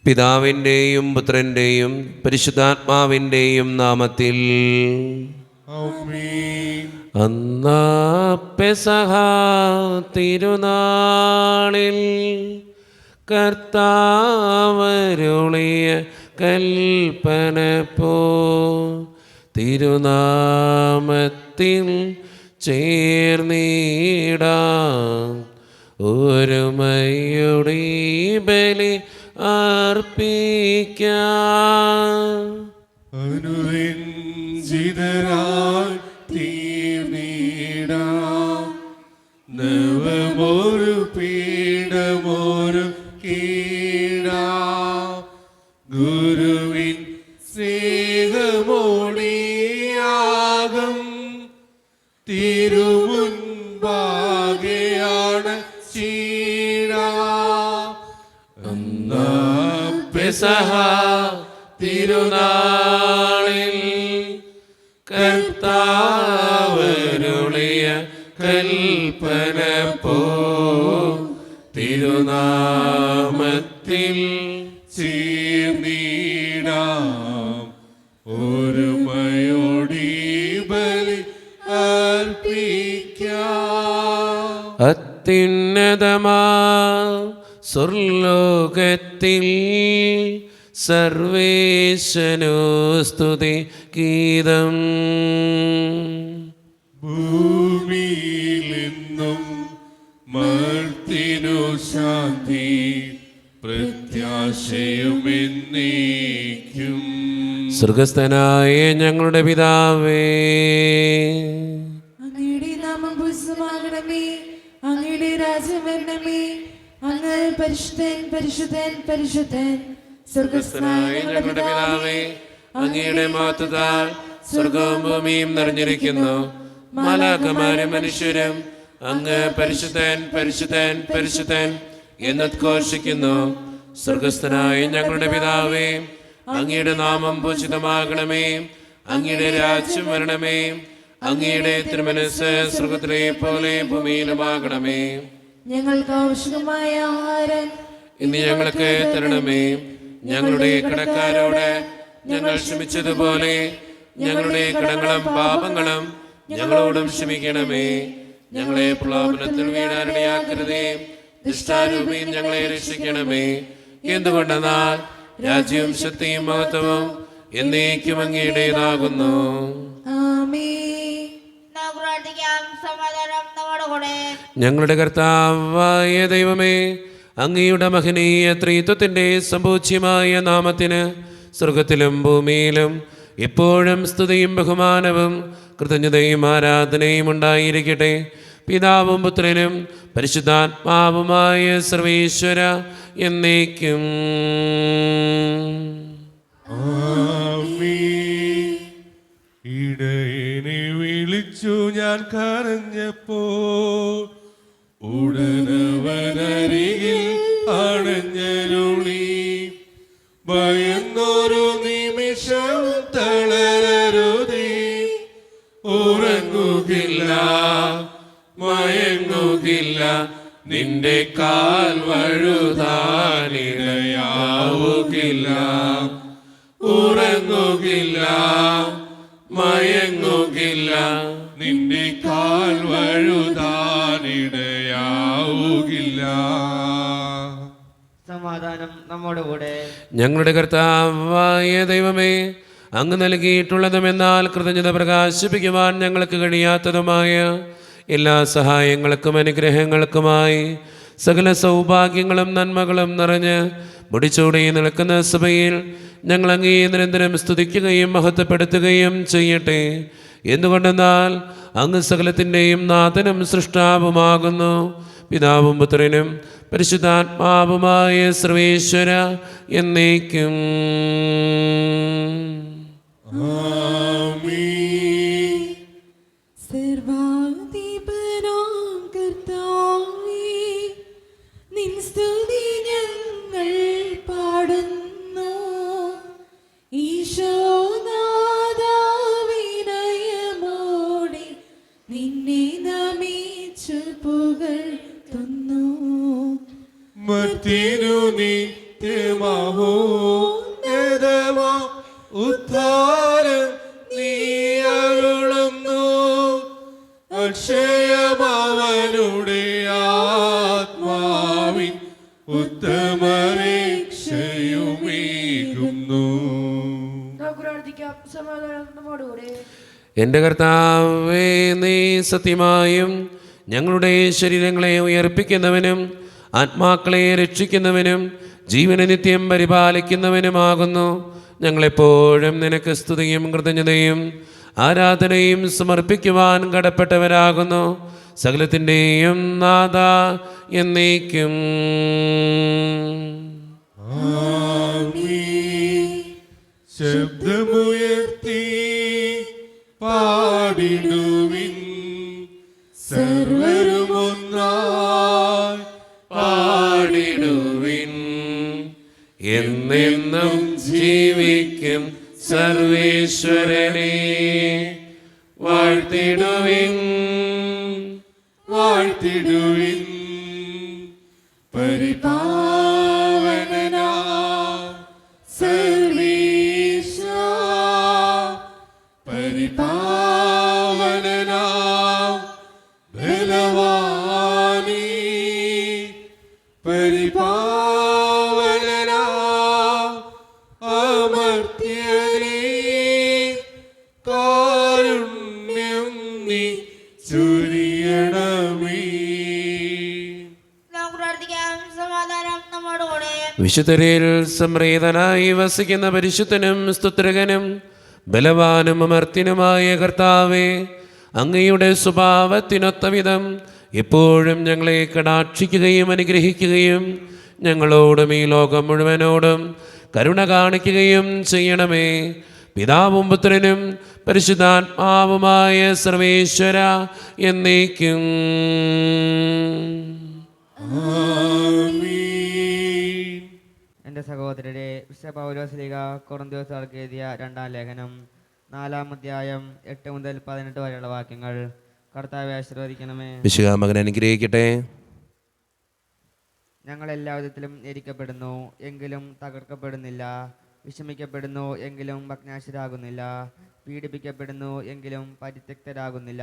പിതാവിൻ്റെയും പുത്രൻ്റെയും പരിശുദ്ധാത്മാവിൻ്റെയും നാമത്തിൽ ആമേൻ. അന്നാ പെസഹ തിരുനാളിൽ കർത്താവരുളിയ കൽപ്പന പോ തിരുനാമത്തിൽ ചേർന്നിടാം ഒരുമയുടെ ബലി അർപ്പിക്കാം. അനുരഞ്ജിതരായി തീർന്നിടാം നവമൊരു പീഠമൊരു കീഴാം ഗുരുവിൻ സ്നേഹമോടിയാകും തിരുമുൻപാകെയാണ് പെസഹ തിരുനാളിൽ കർത്താവരുളിയ കൽപ്പന പോ തിരുനാമത്തിൽ ചേർന്നിടാം ഒരുമയോടി ബലി അർപ്പിക്കാം. അത്യുന്നതമാ സ്വർലോകത്തിൽ സർവേശനോ സ്തുതി ഗീതം ഭൂമിയിലെന്നും മർത്തിനു ശാന്തി പ്രത്യാശയുമെന്നേക്കും. സ്വർഗസ്ഥനായ ഞങ്ങളുടെ പിതാവേ, അങ്ങയുടെ നാമം പൂജിതമാകണമേ, അങ്ങയുടെ രാജ്യം വരണമേ, അങ്ങ് പരിശുദ്ധൻ പരിശുദ്ധൻ പരിശുദ്ധൻ. സ്വർഗസ്ഥനായ ഞങ്ങളുടെ പിതാവേ, അങ്ങയുടെ മഹത്വത്താൽ സ്വർഗവും ഭൂമിയും നിറഞ്ഞിരിക്കുന്നു. മാലാഖമാരും മനുഷ്യരും അങ്ങ് പരിശുദ്ധൻ പരിശുദ്ധൻ പരിശുദ്ധൻ എന്നോദ്ഘോഷിക്കുന്നു. സ്വർഗസ്ഥനായ ഞങ്ങളുടെ പിതാവേ, അങ്ങയുടെ നാമം പൂജിതമാകണമേ, അങ്ങയുടെ രാജ്യം വരണമേ, അങ്ങയുടെ തിരുമനസ്സ് സ്വർഗത്തിലെ പോലെ ഭൂമിയിലുമാകണമേ. ഞങ്ങൾക്ക് ആവശ്യമായ ആഹാരം ഇന്ന് ഞങ്ങൾക്ക് തരണമേ. ഞങ്ങളുടെ കടക്കാരോട് ഞങ്ങൾ ക്ഷമിച്ചതുപോലെ ഞങ്ങളുടെ കടങ്ങളും പാപങ്ങളും ഞങ്ങളോടും ക്ഷമിക്കണമേ. ഞങ്ങളെ പ്രലോഭനത്തിൽ വീഴാനിടയാക്കരുതേ, ദുഷ്ടാരൂപിയിൽ ഞങ്ങളെ രക്ഷിക്കണമേ. എന്തുകൊണ്ടെന്നാൽ രാജ്യവും ശക്തിയും മഹത്വവും എന്നേക്കും അങ്ങയുടേതാകുന്നു. ആമേൻ. സമാധാനം നമ്മോടുകൂടെ. ഞങ്ങളുടെ കർത്താവായ ദൈവമേ, അങ്ങയുടെ മഹനീയ ത്രിത്വത്തിൻ്റെ സമ്പൂജ്യമായ നാമത്തിന് സ്വർഗത്തിലും ഭൂമിയിലും എപ്പോഴും സ്തുതിയും ബഹുമാനവും കൃതജ്ഞതയും ആരാധനയും ഉണ്ടായിരിക്കട്ടെ. പിതാവും പുത്രനും പരിശുദ്ധാത്മാവുമായ സർവേശ്വര എന്നേക്കും. ആമേൻ. ഇടയനെ വിളിച്ചു ഞാൻ കരഞ്ഞപ്പോൾ ഉടനവനരികിൽ അണഞ്ഞരുളി. ഭയന്നൊരു നിമിഷം തളരരുതേ, ഉറങ്ങുകില്ല മയങ്ങുകില്ല, നിന്റെ കാൽ വഴുതാനിടയാവുകില്ല. ഉറങ്ങുകില്ല മയങ്ങുകില്ല, നിന്റെ കാൽ വഴുതാനിടയാവുകില്ല. സമാധാനം നമ്മോടുകൂടെ. ഞങ്ങളുടെ കർത്താവായ ദൈവമേ, അങ്ങ് നൽകിയിട്ടുള്ളതും എന്നാൽ കൃതജ്ഞത പ്രകാശിപ്പിക്കുവാൻ ഞങ്ങൾക്ക് കഴിയാത്തതുമായ എല്ലാ സഹായങ്ങൾക്കും അനുഗ്രഹങ്ങൾക്കുമായി സകല സൗഭാഗ്യങ്ങളും നന്മകളും നിറഞ്ഞ് മുടിച്ചൂടി നിൽക്കുന്ന സഭയിൽ ഞങ്ങൾ അങ്ങേ നിരന്തരം സ്തുതിക്കുകയും മഹത്വപ്പെടുത്തുകയും ചെയ്യട്ടെ. എന്തുകൊണ്ടെന്നാൽ അങ്ങ് സകലത്തിൻ്റെയും നാഥനും സൃഷ്ടാവുമാകുന്നു. പിതാവും പുത്രനും പരിശുദ്ധാത്മാവുമായ സർവേശ്വര എന്നേക്കും. ആമേൻ. സർവാധിപനാം കർത്താവേ, നിൻ സ്തുതി ഞങ്ങൾ പാടുന്നു. ഈശോനാഥാ, വിനയമോടെ നിന്നെ നമിച്ചു പുകഴ്ത്തുന്നു. മത്തിനു നീ നിത്യമഹോന്നതമാ ഉദ്ധാരം നീ അരുളുന്നു. അക്ഷയമവനുടെ ആത്മാവിൻ ഉത്തമരക്ഷയുമേകുന്നു. എൻ്റെ കർത്താവേ, നീ സത്യമായും ഞങ്ങളുടെ ശരീരങ്ങളെ ഉയർപ്പിക്കുന്നവനും ആത്മാക്കളെ രക്ഷിക്കുന്നവനും ജീവനെ നിത്യം പരിപാലിക്കുന്നവനുമാകുന്നു. ഞങ്ങളെപ്പോഴും നിനക്ക് സ്തുതിയും കൃതജ്ഞതയും ആരാധനയും സമർപ്പിക്കുവാൻ കടപ്പെട്ടവരാകുന്നു. സകലത്തിൻ്റെയും നാഥ എന്നേക്കും. ശബ്ദമുയർത്തി പാടിടുവിൻ, സർവരും ഒന്നായി പാടിടുവിൻ. എന്നെന്നും ജീവിക്കും സർവേശ്വരനെ വാഴ്ത്തിടുവിൻ. വാഴ്ത്തിടുവിൻ. പരിപാവനനാ സർവീശ, പരിപാവനനാ ബലവാനീ, പരിപാവനനാ അമർത്യനേ, കാരുണ്യം നീ ചൊരിയണമേ. നമുക്ക് പ്രാർത്ഥിക്കാം. സമാധാനം നമ്മോടുകൂടെ. വിശുദ്ധരിൽ സംപ്രീതനായി വസിക്കുന്ന പരിശുദ്ധനും സ്തുത്രകനും ബലവാനും അമർത്യനുമായ കർത്താവേ, അങ്ങയുടെ സ്വഭാവത്തിനൊത്ത വിധം എപ്പോഴും ഞങ്ങളെ കടാക്ഷിക്കുകയും അനുഗ്രഹിക്കുകയും ഞങ്ങളോടും ഈ ലോകം മുഴുവനോടും കരുണ കാണിക്കുകയും ചെയ്യണമേ. പിതാവും പുത്രനും പരിശുദ്ധാത്മാവുമായ സർവേശ്വര എന്നേക്കും. എൻ്റെ സഹോദരരെ, വിശുദ്ധ പൗലോസ്ലീഹ കൊറിന്ത്യർക്ക് എഴുതിയ 2-ാം ലേഖനം 4-ാം അധ്യായം 8 മുതൽ 18 വരെയുള്ള വാക്യങ്ങൾ. കർത്താവെ ആശീർവദിക്കണമേ. വിശുദ്ധ മകൻ അനുഗ്രഹിക്കട്ടെ. ഞങ്ങൾ എല്ലാ വിധത്തിലും ഞെരിക്കപ്പെടുന്നു, എങ്കിലും തകർക്കപ്പെടുന്നില്ല. വിഷമിക്കപ്പെടുന്നു, എങ്കിലും ഭഗ്നാശരാകുന്നില്ല. പീഡിപ്പിക്കപ്പെടുന്നു, എങ്കിലും പരിത്യക്തരാകുന്നില്ല.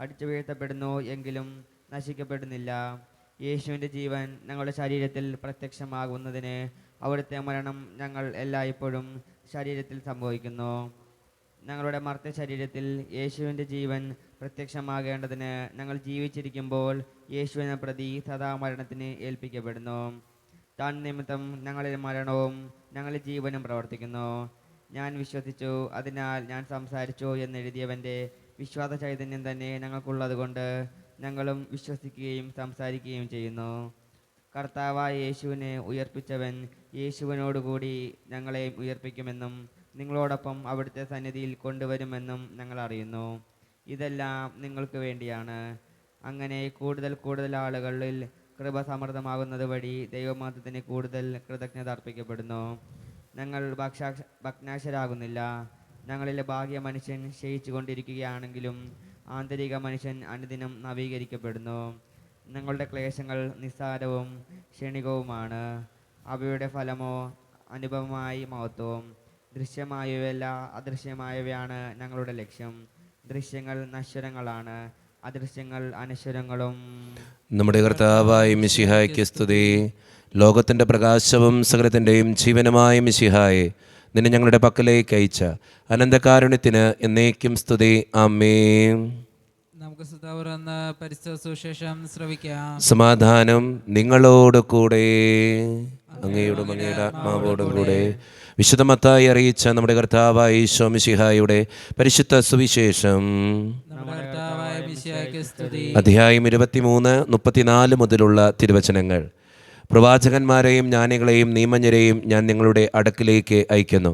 അടിച്ചു വീഴ്ത്തപ്പെടുന്നു, എങ്കിലും നശിക്കപ്പെടുന്നില്ല. യേശുവിൻ്റെ ജീവൻ ഞങ്ങളുടെ ശരീരത്തിൽ പ്രത്യക്ഷമാകുന്നതിന് അവിടുത്തെ മരണം ഞങ്ങൾ എല്ലായ്പ്പോഴും ശരീരത്തിൽ സംഭവിക്കുന്നു. ഞങ്ങളുടെ മർത്ത ശരീരത്തിൽ യേശുവിൻ്റെ ജീവൻ പ്രത്യക്ഷമാകേണ്ടതിന് ഞങ്ങൾ ജീവിച്ചിരിക്കുമ്പോൾ യേശുവിനെ പ്രതി സദാ മരണത്തിന് ഏൽപ്പിക്കപ്പെടുന്നു. താൻ നിമിത്തം ഞങ്ങളിൽ മരണവും ഞങ്ങളിൽ ജീവനും പ്രവർത്തിക്കുന്നു. ഞാൻ വിശ്വസിച്ചു, അതിനാൽ ഞാൻ സംസാരിച്ചു എന്നെഴുതിയവൻ്റെ വിശ്വാസ ചൈതന്യം തന്നെ ഞങ്ങൾക്കുള്ളതുകൊണ്ട് ഞങ്ങളും വിശ്വസിക്കുകയും സംസാരിക്കുകയും ചെയ്യുന്നു. കർത്താവായ യേശുവിനെ ഉയർപ്പിച്ചവൻ യേശുവിനോടുകൂടി ഞങ്ങളെ ഉയർപ്പിക്കുമെന്നും നിങ്ങളോടൊപ്പം അവിടുത്തെ സന്നിധിയിൽ കൊണ്ടുവരുമെന്നും ഞങ്ങൾ അറിയുന്നു. ഇതെല്ലാം നിങ്ങൾക്ക് വേണ്ടിയാണ്. അങ്ങനെ കൂടുതൽ കൂടുതൽ ആളുകളിൽ കൃപ സമൃദ്ധമാകുന്നത് വഴി ദൈവമാത്രത്തിന് കൂടുതൽ കൃതജ്ഞത അർപ്പിക്കപ്പെടുന്നു. ഞങ്ങൾ ഭഗ്നാശരാകുന്നില്ല. ഞങ്ങളിലെ ബാഹ്യ മനുഷ്യൻ ക്ഷയിച്ചു കൊണ്ടിരിക്കുകയാണെങ്കിലും ആന്തരിക മനുഷ്യൻ അനുദിനം നവീകരിക്കപ്പെടുന്നു. ഞങ്ങളുടെ ക്ലേശങ്ങൾ നിസ്സാരവും ക്ഷണികവുമാണ്. അവയുടെ ഫലമോ അനുഭവമായി മഹത്വവും. ദൃശ്യമായവയല്ല, അദൃശ്യമായവയാണ് ഞങ്ങളുടെ ലക്ഷ്യം. ദൃശ്യങ്ങൾ നശ്വരങ്ങളാണ്, അദൃശ്യങ്ങൾ അനശ്വരങ്ങളും. നമ്മുടെ കർത്താവായ മിശിഹായ്ക്ക് സ്തുതി. ലോകത്തിൻ്റെ പ്രകാശവും സകലത്തിൻ്റെയും ജീവനുമായ മിശിഹായെ, നിന്നെ ഞങ്ങളുടെ പക്കലേക്ക് അയച്ച അനന്തകാരുണ്യത്തിന് എന്നേക്കും സ്തുതി. ആമേൻ. നമുക്ക് സുതാവർന്ന പരിശുദ്ധ സുവിശേഷം ശ്രവിക്കാം. സമാധാനം നിങ്ങളോട് കൂടെ, അങ്ങയോടും അങ്ങയുടെ ആത്മാവോടും കൂടെ. വിശുദ്ധ മത്തായി അറിയിച്ച നമ്മുടെ കർത്താവായ ഈശോ മിശിഹായുടെ പരിശുദ്ധ സുവിശേഷം അധ്യായം 23, 34 മുതലുള്ള തിരുവചനങ്ങൾ. പ്രവാചകന്മാരെയും ജ്ഞാനികളെയും നിയമജ്ഞരെയും ഞാൻ നിങ്ങളുടെ അടുക്കിലേക്ക് അയക്കുന്നു.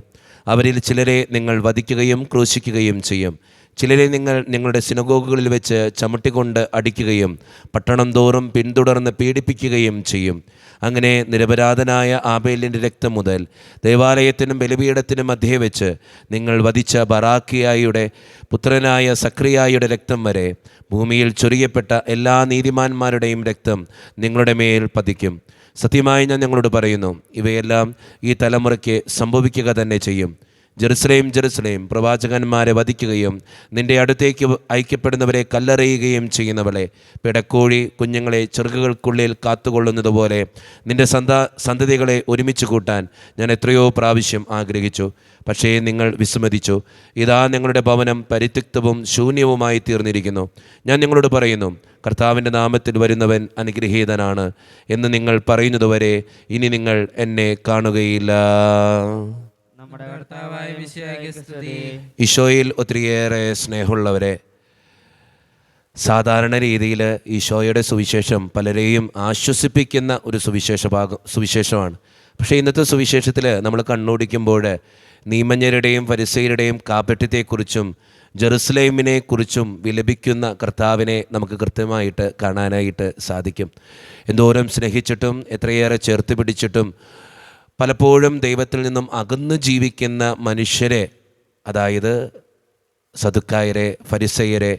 അവരിൽ ചിലരെ നിങ്ങൾ വധിക്കുകയും ക്രൂശിക്കുകയും ചെയ്യും. ചിലരെ നിങ്ങൾ നിങ്ങളുടെ സിനഗോഗുകളിൽ വെച്ച് ചവിട്ടിക്കൊണ്ട് അടിക്കുകയും പട്ടണം തോറും പിന്തുടർന്ന് പീഡിപ്പിക്കുകയും ചെയ്യും. അങ്ങനെ നിരപരാധനായ ആബേലിൻ്റെ രക്തം മുതൽ ദേവാലയത്തിനും ബലിപീഠത്തിനും മധ്യേ വെച്ച് നിങ്ങൾ വധിച്ച ബറാക്കിയായുടെ പുത്രനായ സക്രിയായുടെ രക്തം വരെ ഭൂമിയിൽ ചൊരിയപ്പെട്ട എല്ലാ നീതിമാന്മാരുടെയും രക്തം നിങ്ങളുടെ മേൽ പതിക്കും. സത്യമായി ഞാൻ ഞങ്ങളോട് പറയുന്നു, ഇവയെല്ലാം ഈ തലമുറയ്ക്ക് സംഭവിക്കുക തന്നെ ചെയ്യും. ജെറുസലേം ജെറുസലേം, പ്രവാചകന്മാരെ വധിക്കുകയും നിന്റെ അടുത്തേക്ക് അയക്കപ്പെടുന്നവരെ കല്ലെറിയുകയും ചെയ്യുന്നവളെ, പിടക്കോഴി കുഞ്ഞുങ്ങളെ ചെറുകുകൾക്കുള്ളിൽ കാത്തുകൊള്ളുന്നതുപോലെ നിന്റെ സന്തതികളെ ഒരുമിച്ച് കൂട്ടാൻ ഞാൻ എത്രയോ പ്രാവശ്യം ആഗ്രഹിച്ചു. പക്ഷേ നിങ്ങൾ വിസമ്മതിച്ചു. ഇതാ ഞങ്ങളുടെ ഭവനം പരിത്യക്തവും ശൂന്യവുമായി തീർന്നിരിക്കുന്നു. ഞാൻ നിങ്ങളോട് പറയുന്നു, കർത്താവിൻ്റെ നാമത്തിൽ വരുന്നവൻ അനുഗ്രഹീതനാണ് എന്ന് നിങ്ങൾ പറയുന്നതുവരെ ഇനി നിങ്ങൾ എന്നെ കാണുകയില്ല. നമ്മുടെ കർത്താവായ മിശിഹായ്ക്ക് സ്തുതി. ഈശോയിൽ ഒത്തിരിയേറെ സ്നേഹമുള്ളവരെ, സാധാരണ രീതിയിൽ ഈശോയുടെ സുവിശേഷം പലരെയും ആശ്വസിപ്പിക്കുന്ന ഒരു സുവിശേഷമാണ്. പക്ഷേ ഇന്നത്തെ സുവിശേഷത്തിൽ നമ്മൾ കണ്ണോടിക്കുമ്പോൾ നീമഞ്ഞരുടെയും ഫരിസയരുടെയും കാപട്യത്തെക്കുറിച്ചും ജെറുസലേമിനെക്കുറിച്ചും വിലപിക്കുന്ന കർത്താവിനെ നമുക്ക് കൃത്യമായിട്ട് കാണാനായിട്ട് സാധിക്കും. എന്തോരം സ്നേഹിച്ചിട്ടും എത്രയേറെ ചേർത്ത് പിടിച്ചിട്ടും പലപ്പോഴും ദൈവത്തിൽ നിന്നും അകന്നു ജീവിക്കുന്ന മനുഷ്യരെ, അതായത് സദുക്കായരെ, ഫരിസയരെ,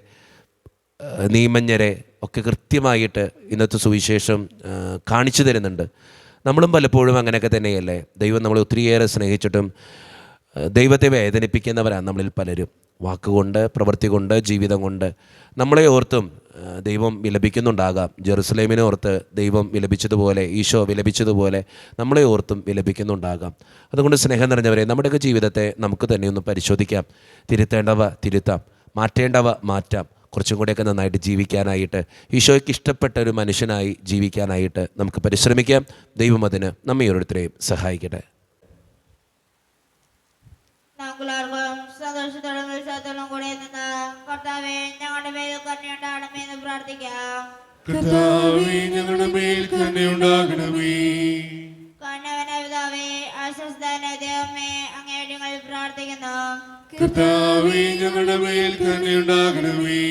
നീമഞ്ഞരെ ഒക്കെ കൃത്യമായിട്ട് ഇന്നത്തെ സുവിശേഷം കാണിച്ചു തരുന്നുണ്ട്. നമ്മളും പലപ്പോഴും അങ്ങനെയൊക്കെ തന്നെയല്ലേ? ദൈവം നമ്മളെ ഒത്തിരിയേറെ സ്നേഹിച്ചിട്ടും ദൈവത്തെ വേദനിപ്പിക്കുന്നവരാണ് നമ്മളിൽ പലരും. വാക്കുകൊണ്ട്, പ്രവൃത്തി കൊണ്ട്, ജീവിതം കൊണ്ട് നമ്മളെ ഓർത്തും ദൈവം വിലപിക്കുന്നുണ്ടാകാം. ജെറുസലേമിനെ ഓർത്ത് ദൈവം വിലപിച്ചതുപോലെ, ഈശോ വിലപിച്ചതുപോലെ നമ്മളെ ഓർത്തും വിലപിക്കുന്നുണ്ടാകാം. അതുകൊണ്ട് സ്നേഹം നിറഞ്ഞവരെ, നമ്മുടെയൊക്കെ ജീവിതത്തെ നമുക്ക് തന്നെ ഒന്ന് പരിശോധിക്കാം. തിരുത്തേണ്ടവ തിരുത്താം, മാറ്റേണ്ടവ മാറ്റാം. കുറച്ചും കൂടെയൊക്കെ നന്നായിട്ട് ജീവിക്കാനായിട്ട്, ഈശോയ്ക്ക് ഇഷ്ടപ്പെട്ട ഒരു മനുഷ്യനായി ജീവിക്കാനായിട്ട് നമുക്ക് പരിശ്രമിക്കാം. ദൈവം അതിന് നമ്മെ ഓരോരുത്തരെയും സഹായിക്കട്ടെ. നമുക്കെല്ലാവർക്കും സന്തോഷത്തോടും ഉത്സാഹത്തോടും കൂടെ നിന്ന് കർത്താവേ ഞങ്ങളുടെ മേൽ കരുണയുണ്ടാകണമെന്ന് പ്രാർത്ഥിക്കാം. കർത്താവേ ഞങ്ങളുടെ മേൽ കരുണയുണ്ടാകണമേ. കരുണാവാനായ പിതാവേ, ആശ്വസ്തനായ ദൈവമേ, അങ്ങയുടെ ഞങ്ങൾ പ്രാർത്ഥിക്കുന്നു. കർത്താവേ ഞങ്ങളുടെ മേൽ കരുണയുണ്ടാകണമേ.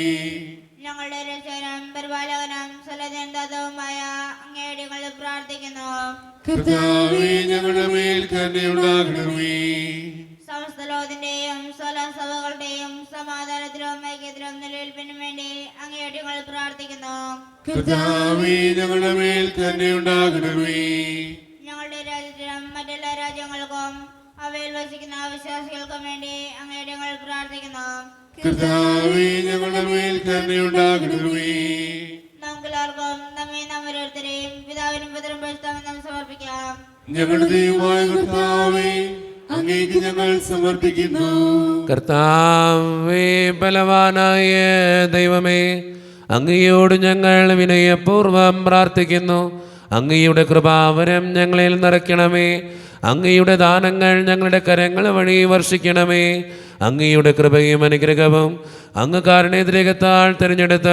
ഞങ്ങളുടെ രക്ഷകനും പരിപാലകനും സകലജനതാവുമായ അങ്ങയുടെ ഞങ്ങൾ പ്രാർത്ഥിക്കുന്നു. കർത്താവേ ഞങ്ങളുടെ മേൽ കരുണയുണ്ടാകണമേ. സമസ്ത ലോകത്തിന്റെയും സകലസഭകളുടെയും സമാധാനത്തിലും ഐക്യത്തിലും നിലനിൽപ്പിനും വേണ്ടി അങ്ങയുടെ ഞങ്ങൾ പ്രാർത്ഥിക്കുന്നു. കർത്താവേ ഞങ്ങളുടെ മേൽ കരുണയുണ്ടാകണമേ. ഞങ്ങളുടെ രാജ്യത്തിനും മറ്റെല്ലാ രാജ്യങ്ങൾക്കും അവയിൽ വസിക്കുന്ന വിശ്വാസികൾക്കും വേണ്ടി അങ്ങയുടെ ഞങ്ങൾ പ്രാർത്ഥിക്കുന്നു. കർത്താവേ ഞങ്ങളുടെ മേൽ കരുണയുണ്ടാകണമേ. നമുക്കെല്ലാവർക്കും നമ്മെ നാം ഓരോരുത്തരെയും പിതാവിനും പുത്രനും പരിശുദ്ധാത്മാവിനും സമർപ്പിക്കാം. ഞങ്ങളുടെ ദൈവമായ കർത്താവേ, അങ്ങേക്ക് ഞങ്ങൾ സമർപ്പിക്കുന്നു. കർത്താവേ, ബലവാനായ ദൈവമേ, അങ്ങയോട് ഞങ്ങൾ വിനയപൂർവ്വം പ്രാർത്ഥിക്കുന്നു. അങ്ങയുടെ കൃപാവരം ഞങ്ങളിൽ നിറയ്ക്കണമേ. അങ്ങയുടെ ദാനങ്ങൾ ഞങ്ങളുടെ കരങ്ങൾ വഴി വർഷിക്കണമേ. അങ്ങയുടെ കൃപയും അനുഗ്രഹവും അങ്ങ് കാരുണ്യത്തിലേക്കത്താൽ തിരഞ്ഞെടുത്ത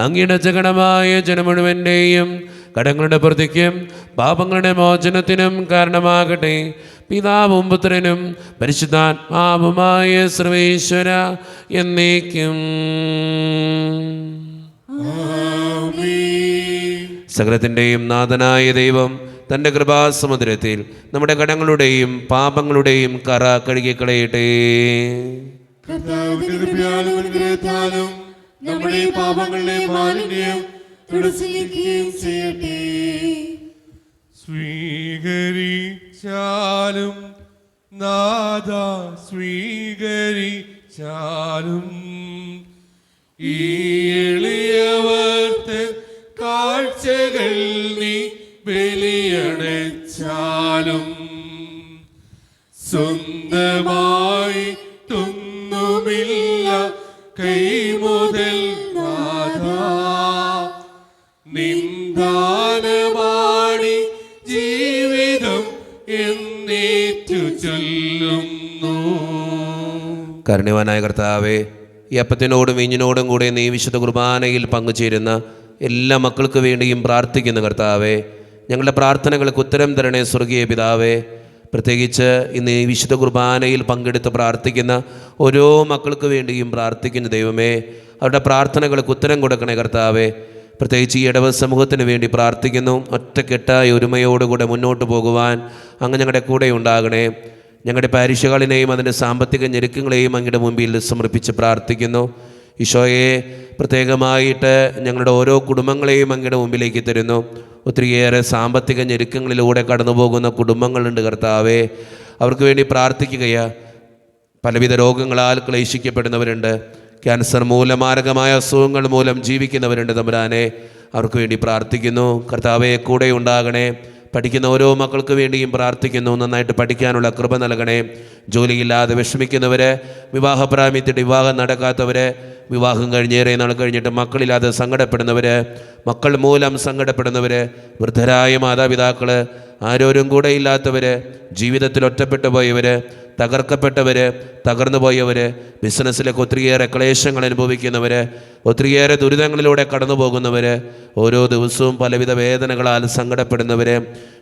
അങ്ങയുടെ ജഗണമായ ജനം മുഴുവൻ്റെയും കടങ്ങളുടെ പ്രതിക്കും പാപങ്ങളുടെ മോചനത്തിനും കാരണമാകട്ടെ. പിതാവും പുത്രനും പരിശുദ്ധാത്മാവുമായ സർവേശ്വര എന്നേക്കും. സകലത്തിൻ്റെയും നാഥനായ ദൈവം തൻ്റെ കൃപാസമുദ്രത്തിൽ നമ്മുടെ കടങ്ങളുടെയും പാപങ്ങളുടെയും കറ കഴുകിക്കളയട്ടെ. കർത്താവിന്റെ കൃപയാലും അനുഗ്രഹത്താലും നമ്മുടെ പാപങ്ങളുടെ മാലിന്യം തുടച്ചിരിക്കുകയും ചെയ്യട്ടെ. സ്വീകരിച്ചാലും നാഥ സ്വീകരിച്ചാലും ഈ എളിയവർത്ത് കാഴ്ചകൾ നീ ബലിയടച്ചാലും സ്വന്തമായി തൊന്നുമില്ല കൈമുതൽ നാഥാ നിന്ദാനമാണി ജീവിതം എന്നേറ്റു ചൊല്ലുന്നു. കാരുണ്യവാനായ കർത്താവേ, ഈ അപ്പത്തിനോടും വീഞ്ഞിനോടും കൂടെ നീ വിശുദ്ധ കുർബാനയിൽ പങ്കുചേരുന്ന എല്ലാ മക്കൾക്ക് വേണ്ടിയും പ്രാർത്ഥിക്കുന്നു. കർത്താവേ, ഞങ്ങളുടെ പ്രാർത്ഥനകൾക്ക് ഉത്തരം തരണേ സ്വർഗീയ പിതാവേ. പ്രത്യേകിച്ച് ഇന്ന് ഈ വിശുദ്ധ കുർബാനയിൽ പങ്കെടുത്ത് പ്രാർത്ഥിക്കുന്ന ഓരോ മക്കൾക്ക് വേണ്ടിയും പ്രാർത്ഥിക്കുന്ന ദൈവമേ, അവരുടെ പ്രാർത്ഥനകൾക്ക് ഉത്തരം കൊടുക്കണേ കർത്താവേ. പ്രത്യേകിച്ച് ഈ ഇടവ സമൂഹത്തിന് വേണ്ടി പ്രാർത്ഥിക്കുന്നു. ഒറ്റക്കെട്ടായ ഒരുമയോടുകൂടെ മുന്നോട്ട് പോകുവാൻ അങ്ങ് ഞങ്ങളുടെ കൂടെ ഉണ്ടാകണേ. ഞങ്ങളുടെ പാരിഷുകളിനെയും അതിൻ്റെ സാമ്പത്തിക ഞെരുക്കങ്ങളെയും അങ്ങയുടെ മുമ്പിൽ സമർപ്പിച്ച് പ്രാർത്ഥിക്കുന്നു. ഈശോയെ, പ്രത്യേകമായിട്ട് ഞങ്ങളുടെ ഓരോ കുടുംബങ്ങളെയും അങ്ങയുടെ മുമ്പിലേക്ക് തരുന്നു. ഒത്തിരിയേറെ സാമ്പത്തിക ഞെരുക്കങ്ങളിലൂടെ കടന്നു പോകുന്ന കുടുംബങ്ങളുണ്ട് കർത്താവേ. അവർക്ക് വേണ്ടി പ്രാർത്ഥിക്കുകയാ. പലവിധ രോഗങ്ങളാൽ ക്ലേശിക്കപ്പെടുന്നവരുണ്ട്. ക്യാൻസർ മൂലം, മാരകമായ അസുഖങ്ങൾ മൂലം ജീവിക്കുന്നവരുണ്ട് തമ്പുരാനെ. അവർക്ക് വേണ്ടി പ്രാർത്ഥിക്കുന്നു. കർത്താവെ, കൂടെ ഉണ്ടാകണേ. പഠിക്കുന്ന ഓരോ മക്കൾക്ക് വേണ്ടിയും പ്രാർത്ഥിക്കുന്നു. നന്നായിട്ട് പഠിക്കാനുള്ള കൃപ നൽകണേ. ജോലിയില്ലാതെ വിഷമിക്കുന്നവർ, വിവാഹപ്രായമെത്തിയിട്ട് വിവാഹം നടക്കാത്തവർ, വിവാഹം കഴിഞ്ഞേറെ നാൾ കഴിഞ്ഞിട്ട് മക്കളില്ലാതെ സങ്കടപ്പെടുന്നവർ, മക്കൾ മൂലം സങ്കടപ്പെടുന്നവർ, വൃദ്ധരായ മാതാപിതാക്കൾ, ആരോരും കൂടെ ഇല്ലാത്തവർ, ജീവിതത്തിൽ ഒറ്റപ്പെട്ടു പോയവർ, തകർക്കപ്പെട്ടവർ, തകർന്നു പോയവർ, ബിസിനസ്സിലൊക്കെ ഒത്തിരിയേറെ ക്ലേശങ്ങൾ അനുഭവിക്കുന്നവർ, ഒത്തിരിയേറെ ദുരിതങ്ങളിലൂടെ കടന്നു പോകുന്നവർ, ഓരോ ദിവസവും പലവിധ വേദനകളാൽ സങ്കടപ്പെടുന്നവർ,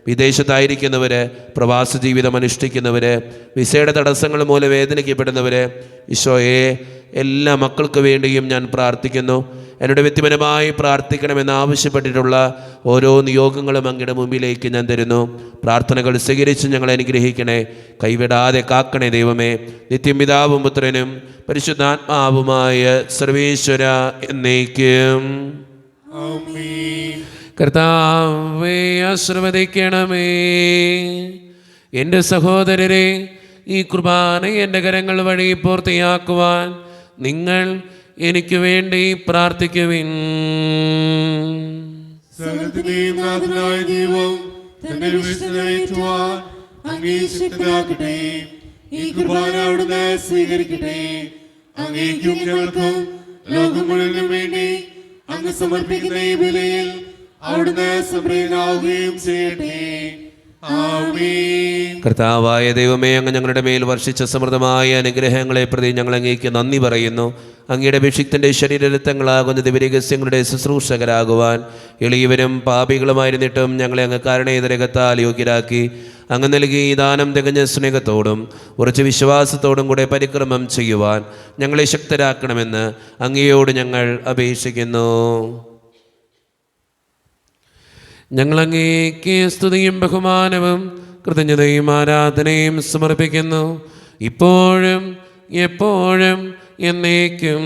വിദേശത്തായിരിക്കുന്നവർ, പ്രവാസ ജീവിതം അനുഷ്ഠിക്കുന്നവർ, വിസയുടെ തടസ്സങ്ങൾ മൂലം വേദനിക്കപ്പെടുന്നവർ, ഈശോയെ, എല്ലാ മക്കൾക്ക് വേണ്ടിയും ഞാൻ പ്രാർത്ഥിക്കുന്നു. എന്നോട് വ്യക്തിപരമായി പ്രാർത്ഥിക്കണമെന്ന് ആവശ്യപ്പെട്ടിട്ടുള്ള ഓരോ നിയോഗങ്ങളും അങ്ങയുടെ മുമ്പിലേക്ക് ഞാൻ തരുന്നു. പ്രാർത്ഥനകൾ സ്വീകരിച്ച് ഞങ്ങളെ അനുഗ്രഹിക്കണേ. കൈവിടാതെ കാക്കണേ ദൈവമേ. നിത്യം പിതാവും പുത്രനും പരിശുദ്ധാത്മാവുമായ സർവേശ്വര എന്നേക്കും. കർത്താവേ, ആശീർവദിക്കണമേ. എൻ്റെ സഹോദരരെ, ഈ കുർബാന എൻ്റെ കരങ്ങൾ വഴി പൂർത്തിയാക്കുവാൻ നിങ്ങൾ എനിക്ക് വേണ്ടി പ്രാർത്ഥിക്കുവിൻ. സകലത്തിന്റെയും നാഥനായ ദൈവം തന്റെ വിശ്വസിക്കുവാൻ അങ്ങേ ശക്തനാക്കട്ടെ. ഈ കുർബാന അവിടുന്ന് സ്വീകരിക്കട്ടെ. അങ്ങേക്കും ഞങ്ങൾക്കും ലോകം മുഴുവനും വേണ്ടി അങ്ങ് സമർപ്പിക്കുന്ന ഈ ബലിയിൽ അവിടുന്ന് സംപ്രീതനാവുകയും ചെയ്യട്ടെ. ആമേൻ. കർത്താവായ ദൈവമേ, അങ്ങ് ഞങ്ങളുടെ മേൽ വർഷിച്ച സമൃദ്ധമായ അനുഗ്രഹങ്ങളെ പ്രതി ഞങ്ങൾ അങ്ങേക്ക് നന്ദി പറയുന്നു. അങ്ങയുടെ അഭിഷിക്തൻ്റെ ശരീരരക്തങ്ങളാകുന്ന ദിവ്യരഹസ്യങ്ങളുടെ ശുശ്രൂഷകരാകുവാൻ എളിയവരും പാപികളുമായിരുന്നിട്ടും ഞങ്ങളെ അങ്ങ് കാരുണ്യരകത്താൽ യോഗ്യരാക്കി. അങ്ങ് നൽകി ഈ ദാനം തികഞ്ഞ സ്നേഹത്തോടും ഉറച്ച വിശ്വാസത്തോടും കൂടെ പരിക്രമം ചെയ്യുവാൻ ഞങ്ങളെ ശക്തരാക്കണമെന്ന് അങ്ങയോട് ഞങ്ങൾ അപേക്ഷിക്കുന്നു. ഞങ്ങളങ്ങേക്ക് സ്തുതിയും ബഹുമാനവും കൃതജ്ഞതയും ആരാധനയും സമർപ്പിക്കുന്നു, ഇപ്പോഴും എപ്പോഴും എന്നേക്കും.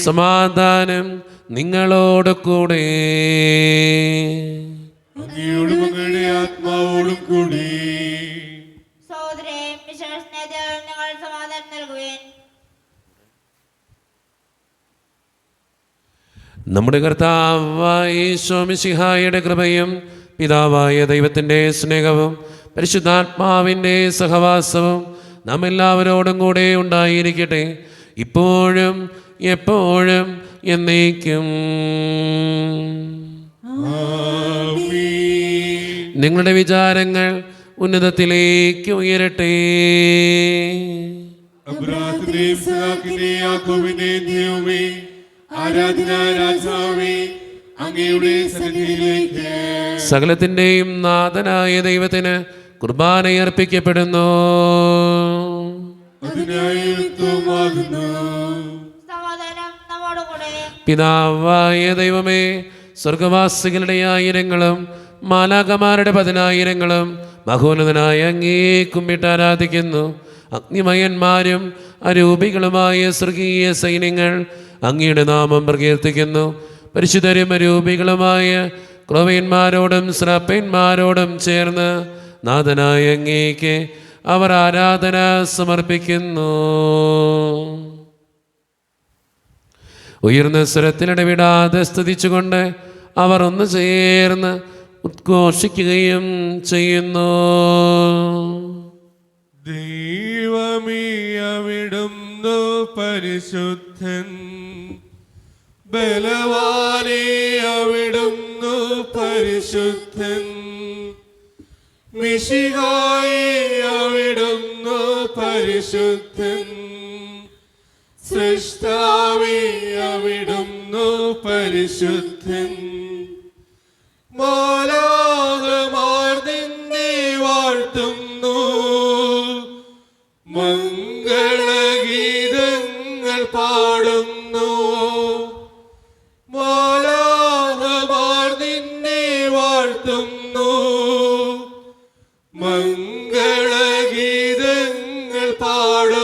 സമാധാനം നിങ്ങളോട് കൂടെ. അങ്ങയോടും അങ്ങയുടെ ആത്മാവോടും കൂടി. സഹോദരേ, വിശ്വാസനേതാ ഞങ്ങൾ സമാധാനം നൽകുവേൻ. നമ്മുടെ കർത്താവായ ഈശോ മിശിഹായുടെ കൃപയും പിതാവായ ദൈവത്തിൻ്റെ സ്നേഹവും പരിശുദ്ധാത്മാവിൻ്റെ സഹവാസവും നാം എല്ലാവരോടും കൂടെ ഉണ്ടായിരിക്കട്ടെ, ഇപ്പോഴും എപ്പോഴും എന്നേക്കും. നിങ്ങളുടെ വിചാരങ്ങൾ ഉന്നതത്തിലേക്ക് ഉയരട്ടെ. അബ്രാഹത്തിന്റെയും ഇസ്ഹാക്കിന്റെയും യാക്കോബിന്റെയും ദൈവമേ, ആരാധന രാജാവേ, അങ്ങയുടെ സന്നിധിയിലേക്ക് സകലത്തിൻ്റെയും നാഥനായ ദൈവത്തിന് കുർബാനയർപ്പിക്കപ്പെടുന്നു. അതിനായി യുക്തമാകുന്നു. സമാധാനം നമ്മോടുകൂടെ. പിതാവായ ദൈവമേ, സ്വർഗവാസികളുടെ ആയിരങ്ങളും മാലാകമാരുടെ 10,000ങ്ങളും മഹോന്നതനായ അങ്ങേ കുമ്പിട്ട് ആരാധിക്കുന്നു. അഗ്നിമയന്മാരും അരൂപികളുമായ സ്വർഗീയ സൈന്യങ്ങൾ അങ്ങയുടെ നാമം പ്രകീർത്തിക്കുന്നു. പരിശുദ്ധരും അരൂപികളുമായ ക്രോവ്യന്മാരോടും ശ്രാപ്പന്മാരോടും ചേർന്ന് നാഥനായ അങ്ങേക്ക് അവർ ആരാധന സമർപ്പിക്കുന്നു. ഉയർന്ന സ്വരത്തിലിടവിടാതെ സ്തുതിച്ചുകൊണ്ട് അവർ ഒന്ന് ചേർന്ന് ഉദ്ഘോഷിക്കുകയും ചെയ്യുന്നു. ദൈവമേ, അവിടുന്ന് പരിശുദ്ധൻ, ബലവാനേ, അവിടുന്ന് പരിശുദ്ധൻ, മിശിഹായേ, അവിടുന്ന് പരിശുദ്ധൻ, സൃഷ്ടാവേ, അവിടുന്ന് പരിശുദ്ധൻ. മാലാഖമാർ നിന്നെ വാഴ്ത്തുന്നു, മംഗളഗീതങ്ങൾ പാടുന്നു. മാലാഖമാർ നിന്നെ വാഴ്ത്തുന്നു, മംഗളഗീതങ്ങൾ പാടുന്നു.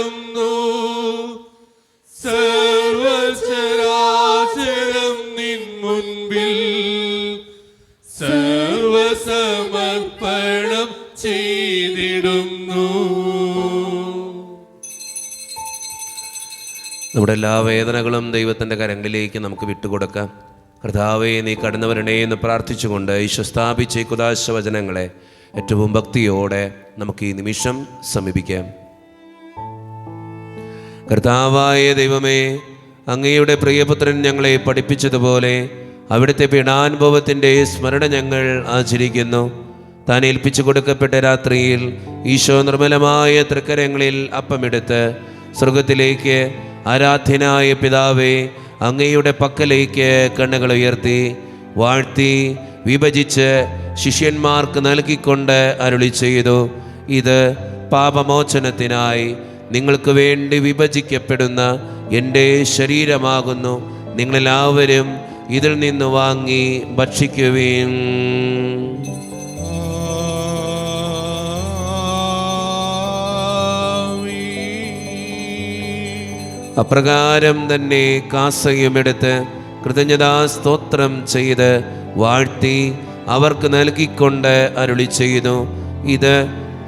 സമർപ്പണം ചെയ്തിടുന്നു. നമ്മുടെ എല്ലാ വേദനകളും ദൈവത്തിൻ്റെ കരങ്ങളിലേക്ക് നമുക്ക് വിട്ടുകൊടുക്കാം. കർത്താവേ, നീ കടന്നു വരണേ എന്ന് പ്രാർത്ഥിച്ചുകൊണ്ട് ഈശോ സ്ഥാപിച്ച ഈ കുദാശ വചനങ്ങളെ ഏറ്റവും ഭക്തിയോടെ നമുക്ക് ഈ നിമിഷം സമീപിക്കാം. കർത്താവായ ദൈവമേ, അങ്ങയുടെ പ്രിയപുത്രൻ ഞങ്ങളെ പഠിപ്പിച്ചതുപോലെ അവിടുത്തെ പീഡാനുഭവത്തിൻ്റെ സ്മരണ ഞങ്ങൾ ആചരിക്കുന്നു. താൻ ഏൽപ്പിച്ചു കൊടുക്കപ്പെട്ട രാത്രിയിൽ ഈശോ നിർമ്മലമായ തൃക്കരങ്ങളിൽ അപ്പമെടുത്ത് സ്വർഗത്തിലേക്ക് ആരാധ്യനായ പിതാവേ, അങ്ങയുടെ പക്കലേക്ക് കണ്ണുകൾ ഉയർത്തി വാഴ്ത്തി വിഭജിച്ച് ശിഷ്യന്മാർക്ക് നൽകിക്കൊണ്ട് അരുളി ചെയ്തു, ഇത് പാപമോചനത്തിനായി നിങ്ങൾക്ക് വേണ്ടി വിഭജിക്കപ്പെടുന്ന എൻ്റെ ശരീരമാകുന്നു. നിങ്ങളെല്ലാവരും ഇതിൽ നിന്ന് വാങ്ങി ഭക്ഷിക്കുവിൻ. അപ്രകാരം തന്നെ കാസയുമെടുത്ത് കൃതജ്ഞതാ സ്തോത്രം ചെയ്ത് വാഴ്ത്തി അവർക്ക് നൽകിക്കൊണ്ട് അരുളി ചെയ്തു, ഇത്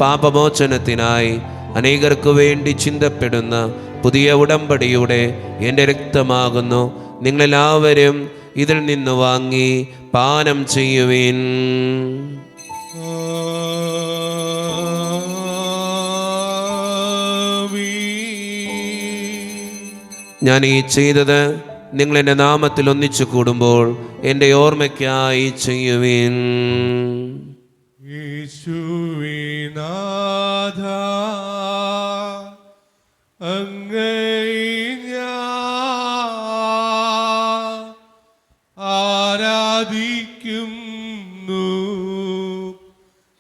പാപമോചനത്തിനായി അനേകർക്ക് വേണ്ടി ചിന്തപ്പെടുന്ന പുതിയ ഉടമ്പടിയുടെ എൻ്റെ രക്തമാകുന്നു. നിങ്ങളെല്ലാവരും ഇതിൽ നിന്ന് വാങ്ങി പാനം ചെയ്യുവിൻ. ഞാൻ ഈ ചെയ്തത് നിങ്ങൾ എൻ്റെ നാമത്തിൽ ഒന്നിച്ചു കൂടുമ്പോൾ എൻ്റെ ഓർമ്മയ്ക്കായി ചെയ്യുവിൻ. യേശുവിനാഥ അങ്ങയെ ഞാൻ ആരാധിക്കുന്നു,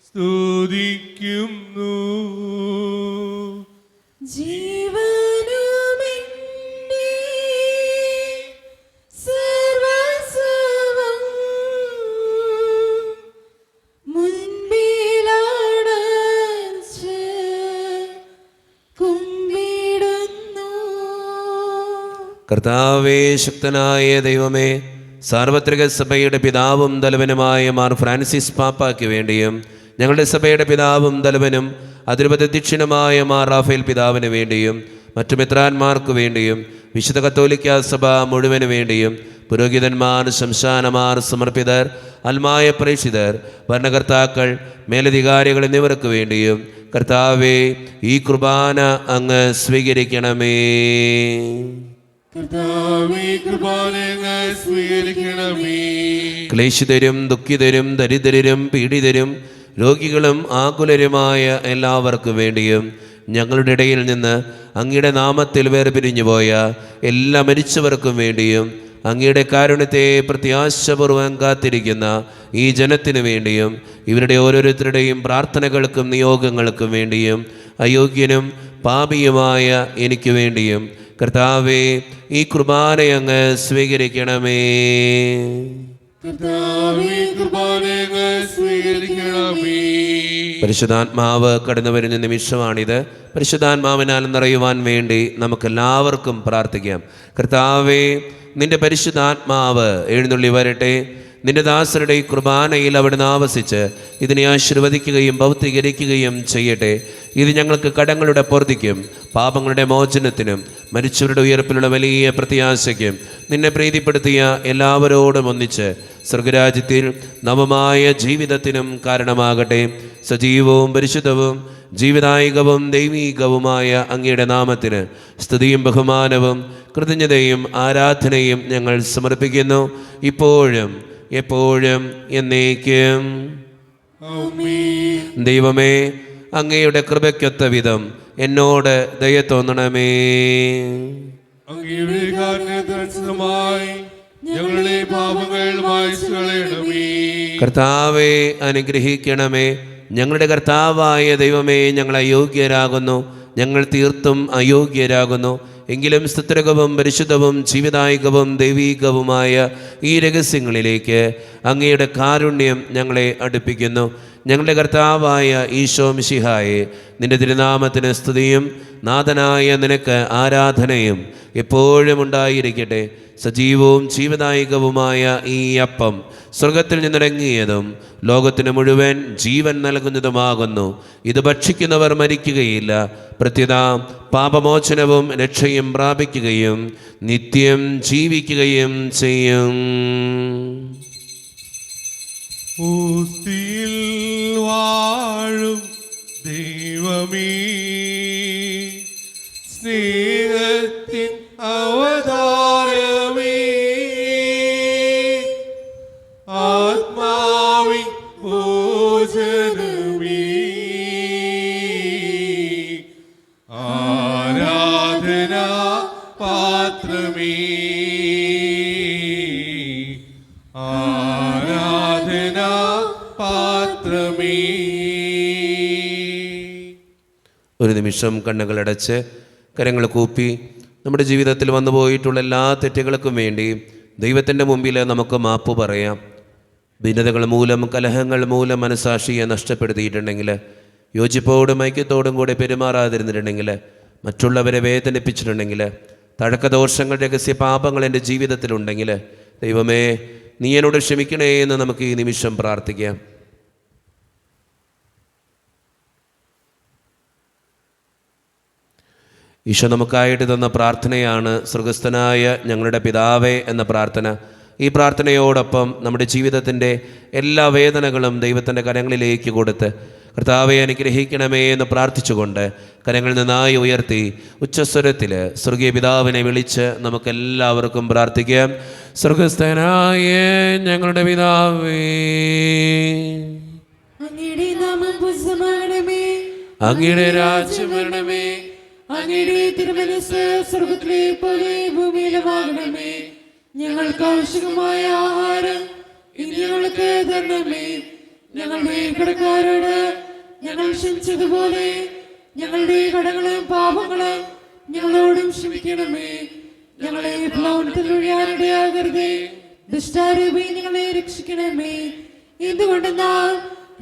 സ്തുതിക്കുന്നു. കർത്താവേ, ശക്തനായ ദൈവമേ, സാർവത്രിക സഭയുടെ പിതാവും തലവനുമായ മാർ ഫ്രാൻസിസ് പാപ്പായ്ക്ക് വേണ്ടിയും ഞങ്ങളുടെ സഭയുടെ പിതാവും തലവനും അതിരുപതധ്യക്ഷനുമായ മാർ റാഫേൽ പിതാവിന് വേണ്ടിയും മറ്റു മെത്രാന്മാർക്ക് വേണ്ടിയും വിശുദ്ധ കത്തോലിക്ക സഭ മുഴുവന് വേണ്ടിയും പുരോഹിതന്മാർ, ശംശാനമാർ, സമർപ്പിതർ, അൽമായ പ്രേക്ഷിതർ, ഭരണകർത്താക്കൾ, മേലധികാരികൾ എന്നിവർക്ക് വേണ്ടിയും കർത്താവേ, ഈ കുർബാന അങ്ങ് സ്വീകരിക്കണമേ. ക്ലേശിതരും ദുഃഖിതരും ദരിദ്രരും പീഡിതരും രോഗികളും ആകുലരുമായ എല്ലാവർക്കും വേണ്ടിയും ഞങ്ങളുടെ ഇടയിൽ നിന്ന് അങ്ങയുടെ നാമത്തിൽ വേർപിരിഞ്ഞുപോയ എല്ലാ മരിച്ചവർക്കും വേണ്ടിയും അങ്ങയുടെ കാരുണ്യത്തെ പ്രത്യാശപൂർവ്വം കാത്തിരിക്കുന്ന ഈ ജനത്തിനു വേണ്ടിയും ഇവരുടെ ഓരോരുത്തരുടെയും പ്രാർത്ഥനകൾക്കും നിയോഗങ്ങൾക്കും വേണ്ടിയും അയോഗ്യനും പാപിയുമായ എനിക്ക് വേണ്ടിയും കർത്താവേ, ഈ കുർബാന അങ്ങ് സ്വീകരിക്കണമേ. പരിശുദ്ധാത്മാവ് കടന്നു വരുന്ന നിമിഷമാണിത്. പരിശുദ്ധാത്മാവിനാൽ നിറയുവാൻ വേണ്ടി നമുക്കെല്ലാവർക്കും പ്രാർത്ഥിക്കാം. കർത്താവേ, നിന്റെ പരിശുദ്ധാത്മാവ് എഴുന്നള്ളി വരട്ടെ. നിന്റെ ദാസരുടെ ഈ കുർബാനയിൽ അവിടുന്ന് ആവസിച്ച് ഇതിനെ ആശീർവദിക്കുകയും ഭൗതികരിക്കുകയും ചെയ്യട്ടെ. ഇത് ഞങ്ങൾക്ക് കടങ്ങളുടെ പൊറുതിക്കും പാപങ്ങളുടെ മോചനത്തിനും മരിച്ചവരുടെ ഉയർപ്പിലുള്ള വലിയ പ്രത്യാശയ്ക്കും നിന്നെ പ്രീതിപ്പെടുത്തിയ എല്ലാവരോടും ഒന്നിച്ച് സ്വർഗരാജ്യത്തിൽ നവമായ ജീവിതത്തിനും കാരണമാകട്ടെ. സജീവവും പരിശുദ്ധവും ജീവിതായികവും ദൈവീകവുമായ അങ്ങയുടെ നാമത്തിന് സ്തുതിയും ബഹുമാനവും കൃതജ്ഞതയും ആരാധനയും ഞങ്ങൾ സമർപ്പിക്കുന്നു, ഇപ്പോഴും എപ്പോഴും എന്നേക്കും. ദൈവമേ, അങ്ങയുടെ കൃപയ്ക്കൊത്ത വിധം എന്നോട് ദയ തോന്നണമേ. അങ്ങയുടെ കാരുണ്യദർശനമായി ഞങ്ങളുടെ പാപങ്ങൾ മായ്ച്ചു കളയണമേ. കർത്താവെ അനുഗ്രഹിക്കണമേ. ഞങ്ങളുടെ കർത്താവായ ദൈവമേ, ഞങ്ങൾ അയോഗ്യരാകുന്നു, ഞങ്ങൾ തീർത്തും അയോഗ്യരാകുന്നു. എങ്കിലും സ്തുത്യർഹവും പരിശുദ്ധവും ജീവിതായികവും ദൈവീകവുമായ ഈ രഹസ്യങ്ങളിലേക്ക് അങ്ങയുടെ കാരുണ്യം ഞങ്ങളെ അടുപ്പിക്കുന്നു. ഞങ്ങളുടെ കർത്താവായ ഈശോ മിശിഹായെ, നിന്റെ തിരുനാമത്തിന് സ്തുതിയും നാഥനായ നിനക്ക് ആരാധനയും എപ്പോഴും ഉണ്ടായിരിക്കട്ടെ. സജീവവും ജീവദായകവുമായ ഈ അപ്പം സ്വർഗത്തിൽ നിന്നിറങ്ങിയതും ലോകത്തിന് മുഴുവൻ ജീവൻ നൽകുന്നതുമാകുന്നു. ഇത് ഭക്ഷിക്കുന്നവർ മരിക്കുകയില്ല, പ്രത്യുത പാപമോചനവും രക്ഷയും പ്രാപിക്കുകയും നിത്യം ജീവിക്കുകയും ചെയ്യും. ഊസ്തിയിൽ വാഴും ദൈവമേ, സ്നേഹത്തിൻ അവതാരമേ, ആത്മാവിൻ ഭോജനമേ, ആരാധന പാത്രമേ, ആരാധന പാത്രമേ. ഒരു നിമിഷം കണ്ണുകളടച്ച് കരങ്ങൾ കൂപ്പി നമ്മുടെ ജീവിതത്തിൽ വന്നു പോയിട്ടുള്ള എല്ലാ തെറ്റുകൾക്കും വേണ്ടി ദൈവത്തിൻ്റെ മുമ്പിൽ നമുക്ക് മാപ്പ് പറയാം. ഭിന്നതകൾ മൂലം, കലഹങ്ങൾ മൂലം മനസാക്ഷിയെ നഷ്ടപ്പെടുത്തിയിട്ടുണ്ടെങ്കിൽ, യോജിപ്പോടും ഐക്യത്തോടും കൂടെ പെരുമാറാതിരുന്നിട്ടുണ്ടെങ്കിൽ, മറ്റുള്ളവരെ വേദനിപ്പിച്ചിട്ടുണ്ടെങ്കിൽ, തഴക്കദോഷങ്ങൾ, രഹസ്യ പാപങ്ങൾ എൻ്റെ ജീവിതത്തിലുണ്ടെങ്കിൽ, ദൈവമേ നീ എന്നോട് ക്ഷമിക്കണേ എന്ന് നമുക്ക് ഈ നിമിഷം പ്രാർത്ഥിക്കാം. ഈശോ നമുക്കായിട്ട് തന്ന പ്രാർത്ഥനയാണ് സ്വർഗസ്ഥനായ ഞങ്ങളുടെ പിതാവേ എന്ന പ്രാർത്ഥന. ഈ പ്രാർത്ഥനയോടൊപ്പം നമ്മുടെ ജീവിതത്തിൻ്റെ എല്ലാ വേദനകളും ദൈവത്തിൻ്റെ കരങ്ങളിലേക്ക് കൊടുത്ത് കർത്താവെ അനുഗ്രഹിക്കണമേ എന്ന് പ്രാർത്ഥിച്ചുകൊണ്ട് കരങ്ങൾ നന്നായി ഉയർത്തി ഉച്ചസ്വരത്തിൽ സ്വർഗീയ പിതാവിനെ വിളിച്ച് നമുക്കെല്ലാവർക്കും പ്രാർത്ഥിക്കാം. സ്വർഗസ്ഥനായ ഞങ്ങളുടെ പിതാവേ, അങ്ങയുടെ നാമം പൂജിതമാകണമേ, അങ്ങയുടെ രാജ്യം വരണമേ, അങ്ങയുടെ തിരുമനസ്സ് സ്വർഗ്ഗത്തിലെ പോലെ ഭൂമിയിലുമാകണമേ. ഞങ്ങൾക്ക് ആവശ്യമായ ആഹാരം ഇനി ഞങ്ങൾക്ക് തരണമേ. ഞങ്ങളുടെ കടക്കാരോട് ഞങ്ങൾ ക്ഷമിച്ചതുപോലെ ഞങ്ങളുടെ കടങ്ങളും പാപങ്ങളും ഞങ്ങളോടും ക്ഷമിക്കണമേ. ഞങ്ങളെ പ്രലോഭനത്തിൽ വീഴാനിടയാകരുതേ, ദുഷ്ടാരൂപി ഞങ്ങളെ രക്ഷിക്കണമേ. എന്തുകൊണ്ടെന്നാൽ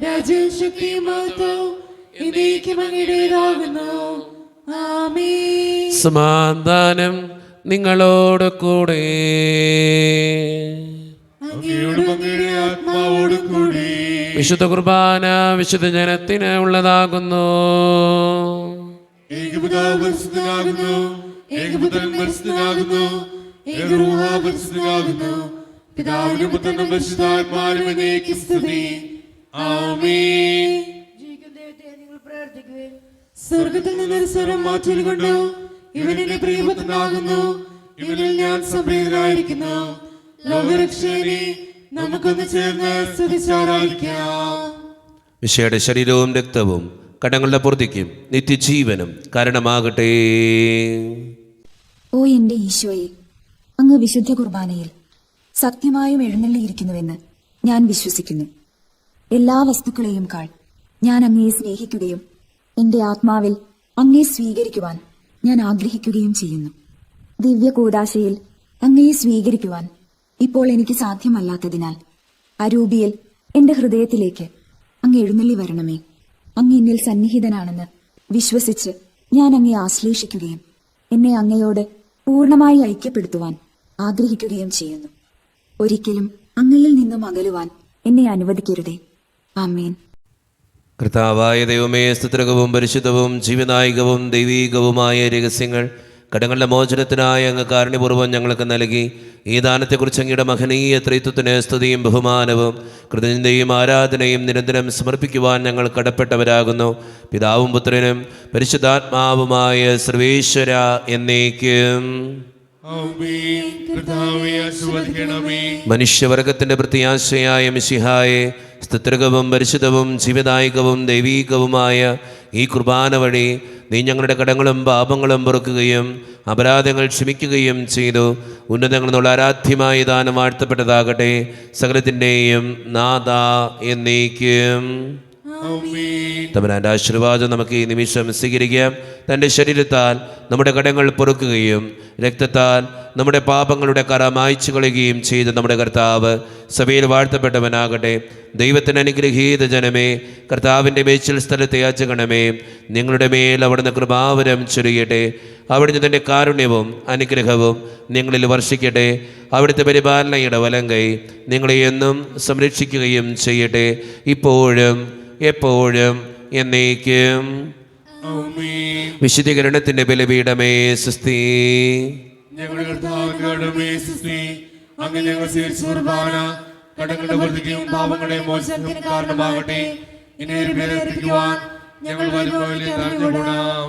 രാജ്യവും ശക്തിയും മഹത്വവും എന്നേക്കും അങ്ങയുടേതാകുന്നു. ആമേൻ. സമാധാനം നിങ്ങളോട് കൂടെ. അങ്ങയോടും അങ്ങയുടെ ആത്മാവോടും കൂടി. വിശുദ്ധ കുർബാന വിശുദ്ധ ജനത്തിന് ഉള്ളതാകുന്നു. ഏകപിതാവ് പരിശുദ്ധനാകുന്നു, ഏകപുത്രൻ പരിശുദ്ധനാകുന്നു, ഏകരൂഹ പരിശുദ്ധനാകുന്നു. പിതാവിനും പുത്രനും പരിശുദ്ധാത്മാവിനും എന്നേക്കും സ്തുതി. ആമേൻ. സ്വർഗത്തിൽ നിന്നൊരു സ്വരം മാറ്റിക്കൊണ്ടു, ഇവൻ എന്റെ പ്രിയപുത്രനാകുന്നു, ഇവനിൽ ഞാൻ സംപ്രീതനായിരിക്കുന്നു. ലോകരക്ഷകനെ നമുക്കൊന്ന് ചേർന്ന് സ്തുതിച്ചാരാധിക്കാം. മിശിഹായുടെ ശരീരവും രക്തവും കടങ്ങളുടെ പൂർത്തിക്കും നിത്യജീവനും കാരണമാകട്ടെ. ഓ എന്റെ ഈശോയെ, അങ്ങ് വിശുദ്ധ കുർബാനയിൽ സത്യമായും എഴുന്നള്ളിയിരിക്കുന്നുവെന്ന് ഞാൻ വിശ്വസിക്കുന്നു. എല്ലാ വസ്തുക്കളെയും കാൾ ഞാൻ അങ്ങയെ സ്നേഹിക്കുകയും എന്റെ ആത്മാവിൽ അങ്ങയെ സ്വീകരിക്കുവാൻ ഞാൻ ആഗ്രഹിക്കുകയും ചെയ്യുന്നു. ദിവ്യ കൂദാശയിൽ അങ്ങയെ സ്വീകരിക്കുവാൻ ഇപ്പോൾ എനിക്ക് സാധ്യമല്ലാത്തതിനാൽ അരൂപിയിൽ എന്റെ ഹൃദയത്തിലേക്ക് അങ്ങ് എഴുന്നള്ളി വരണമേ. അങ്ങ് എന്നിൽ സന്നിഹിതനാണെന്ന് വിശ്വസിച്ച് ഞാൻ അങ്ങയെ ആശ്ലേഷിക്കുകയും എന്നെ അങ്ങയോട് പൂർണ്ണമായി ഐക്യപ്പെടുത്തുവാൻ ആഗ്രഹിക്കുകയും ചെയ്യുന്നു. ഒരിക്കലും അങ്ങയിൽ നിന്നും അകലുവാൻ എന്നെ അനുവദിക്കരുതേ. ആമേൻ. കർത്താവായ ദൈവമേ, സ്തുത്യർഹവും പരിശുദ്ധവും ജീവനായികവും ദൈവീകവുമായ രഹസ്യങ്ങൾ കടങ്ങളുടെ മോചനത്തിനായി അങ്ങ് കാരുണ്യപൂർവ്വം ഞങ്ങൾക്ക് നൽകി. ഈ ദാനത്തെക്കുറിച്ച് അങ്ങയുടെ മഹനീയ ത്രിത്വത്തിന് സ്തുതിയും ബഹുമാനവും കൃതജ്ഞതയും ആരാധനയും നിരന്തരം സമർപ്പിക്കുവാൻ ഞങ്ങൾ കടപ്പെട്ടവരാകുന്നു. പിതാവും പുത്രനും പരിശുദ്ധാത്മാവുമായ സർവേശ്വര എന്നേക്കും. മനുഷ്യവർഗത്തിന്റെ പ്രത്യാശയായ മിശിഹായെ, സ്തുത്യർഹവും പരിശുദ്ധവും ജീവദായകവും ദൈവീകവുമായ ഈ കുർബാന വഴി നീ ഞങ്ങളുടെ കടങ്ങളും പാപങ്ങളും പൊറുക്കുകയും അപരാധങ്ങൾ ക്ഷമിക്കുകയും ചെയ്തു. ഉന്നതങ്ങളിൽ നിന്നുള്ള ആരാധ്യമായ ദാനം വാഴ്ത്തപ്പെട്ടതാകട്ടെ. സകലത്തിൻ്റെയും നാഥ എന്നേക്കും. തമ്പുരാന്റെ ആശീർവാദം നമുക്ക് ഈ നിമിഷം സ്വീകരിക്കാം. തൻ്റെ ശരീരത്താൽ നമ്മുടെ കടങ്ങൾ പൊറുക്കുകയും രക്തത്താൽ നമ്മുടെ പാപങ്ങളുടെ കറ മായ്ച്ചു കളയുകയും ചെയ്ത നമ്മുടെ കർത്താവ് സഭയിൽ വാഴ്ത്തപ്പെട്ടവനാകട്ടെ. ദൈവത്തിന് അനുഗ്രഹീത ജനമേ, കർത്താവിൻ്റെ മേച്ചിൽ സ്ഥലത്തെ യാചകണമേ, നിങ്ങളുടെ മേൽ അവിടുന്ന് കൃപാവരം ചൊരിയട്ടെ. അവിടുന്ന് തൻ്റെ കാരുണ്യവും അനുഗ്രഹവും നിങ്ങളിൽ വർഷിക്കട്ടെ. അവിടുത്തെ പരിപാലനയുടെ വലങ്കൈ നിങ്ങളെ എന്നും സംരക്ഷിക്കുകയും ചെയ്യട്ടെ, ഇപ്പോഴും എപ്പോഴും എന്നേക്കും. വിശുദ്ധീകരണത്തിന്റെ ബലിപീഠമേ സുസ്തി. ഞങ്ങളുടെ കർത്താവിന്റെ സ്തുതി. അങ്ങ് ഞങ്ങൾ സ്വീകരിച്ച കുർബാന കടങ്ങളുടെ വർദ്ധിക്കും പാപങ്ങളുടെ മോചനത്തിന് കാരണമാകട്ടെ. ഇനി ബലിയർപ്പിക്കുവാൻ ഞങ്ങൾ വരുമ്പോൾ അറിഞ്ഞുകൂടാം.